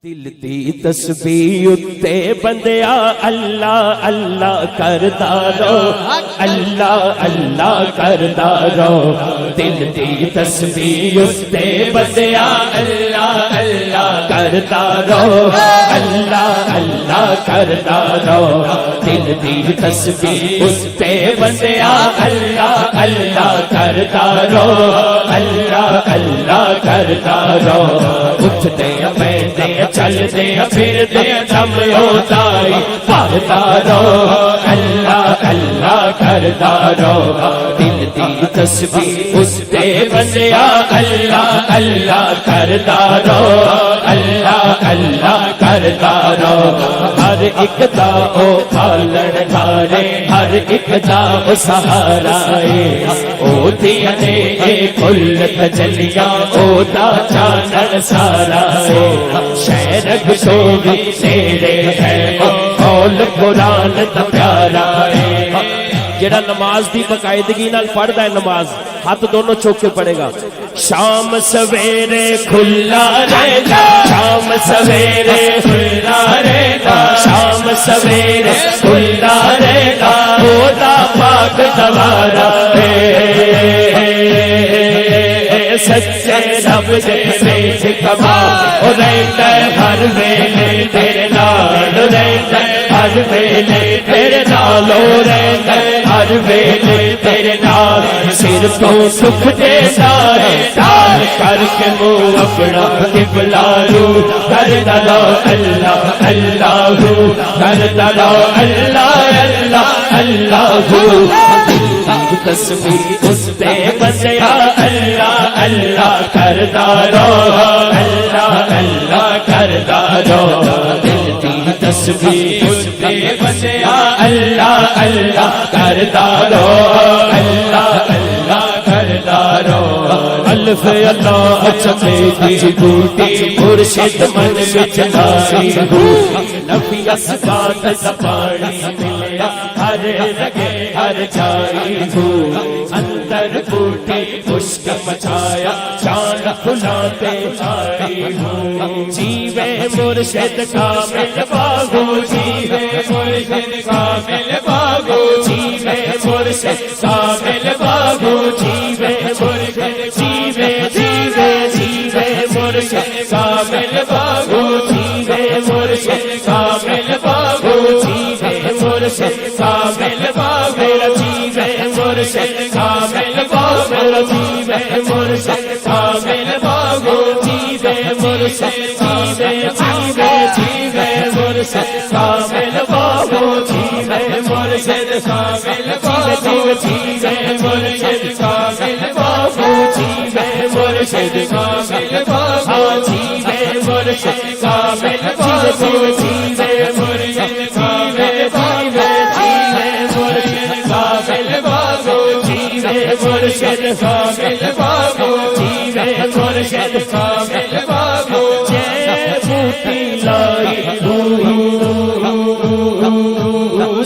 دل دی تسبیح اتے بندیا اللہ اللہ کردا رو اللہ اللہ کردا رو دل دی تسبیح اتے بندیا اللہ اللہ کردا رو اللہ اللہ کردا رو دل دی تسبیح اتے بندیا اللہ اللہ کردا رو اللہ اللہ کردا رو اٹھتے بیٹھتے چلتے پھرتے دم ہوتا پڑھتا رو اللہ اللہ کردا رو دل دی تسبیح اس پہ بندیا اللہ اللہ کردا رو اللہ اللہ کردا رو ہر ایک دا او پالن ہارے ہر ایک دا او سہارا او دینے اے کل تجلیاں او دا چانن سارا شہرک شوگی تیرے ہے قول قرآن تا پیارا ہے جڑا نماز دی باقاعدگی نال پڑھدا ہے نماز ہاتھ دونوں چوک کے پڑھے گا شام سویرے کھلا رہے گا شام سویرے کھلا رہے گا شام سویرے کھلا رہے گا خدا پاک دوارا ہے سچے رب دے بیچ کما او رہتا ہے ہر ویلے تیرے نال رہتا ہے ہر ویلے تیرے نال رہتا ہے ہر ویلے تیرے نال سر تو سکھ دے سارے ڈال کر کے منہ اپنا قبلہ رو کردا رو اللہ اللہ کردا رو اللہ اللہ اللہ تسبیح اس پہ بندیا اللہ اللہ کردا رو اللہ اللہ کردا رو دل دی تسبیح اس پہ بندیا اللہ اللہ کردا رو اللہ اللہ کردا رو الف اللہ چپے دی بوٹی مرشد من وچ ناری ہو نفی اسبات زبانی ملیا ہر لگے ہر جاری ہو اندر بوٹی خشک مچایا چاند کھلاتے جاری ہو جیوے مرشد کامل باغو جیوے مرشد کامل باغو جیوے مرشد کامل باغو جیوے مرشد جیوے جیوے جیوے مرشد کامل باغو جیوے مرشد کامل باغو جیوے مرشد کامل باغو جیوے مرشد کامل باغو جیوے مرشد کامل باغو جیوے مرشد جیوے جیوے جیوے مرشد کامل باغو جیوے مرشد کامل باغو جیوے مرشد کامل باغو جیوے مرشد کامل باغو جیوے مرشد کامل باغو جیوے مرشد کامل باغو جیوے مرشد کامل باغو جیوے مرشد کامل باغو جیوے مرشد کامل باغو جے بوٹی لائی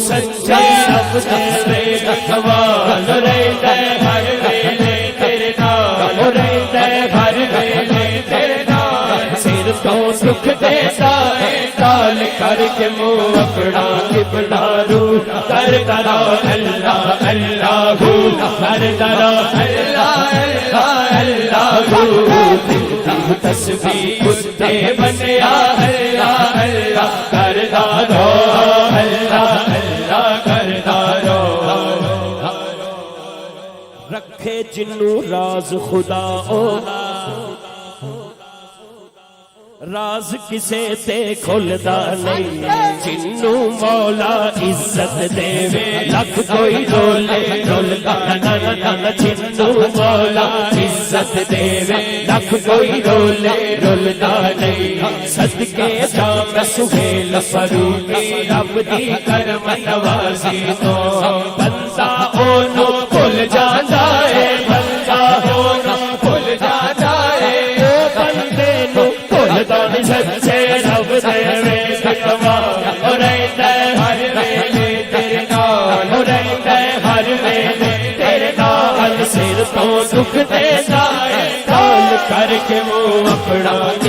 سچے رب دے رکھوال رہتا ہے ہر ویلے تیرے نال رہتا ہے ہر ویلے تیرے نال سر تو سکھ دیتا ہے تال کر کے منہ اپنا قبلہ رو کردا رو اللہ اللہ کردا رو اللہ اللہ اللہ تسبیح اس پہ بندیا اللہ اللہ کردا رو اللہ اللہ کردا رو رکھے جنوں راز خدا او راز کسے تے کھلدا نہیں جنوں مولا عزت دے لکھ کوئی رولے رولدا نہ جنوں مولا عزت دے لکھ کوئی رولے رولدا نہیں صدقے جام سہیل فروغی رب دی کرم نوازی تو بندہ اونوں بھل جاندا ہے بندہ اونوں بھل جاندا ہے بندے نوں سچے رب دے رکھوا رہتا ہے ہر ویلے تیرے نال رہتا ہے ہر ویلے تیرے نال سر تو دکھ دیتا ہے کال کر کے وہ اپنا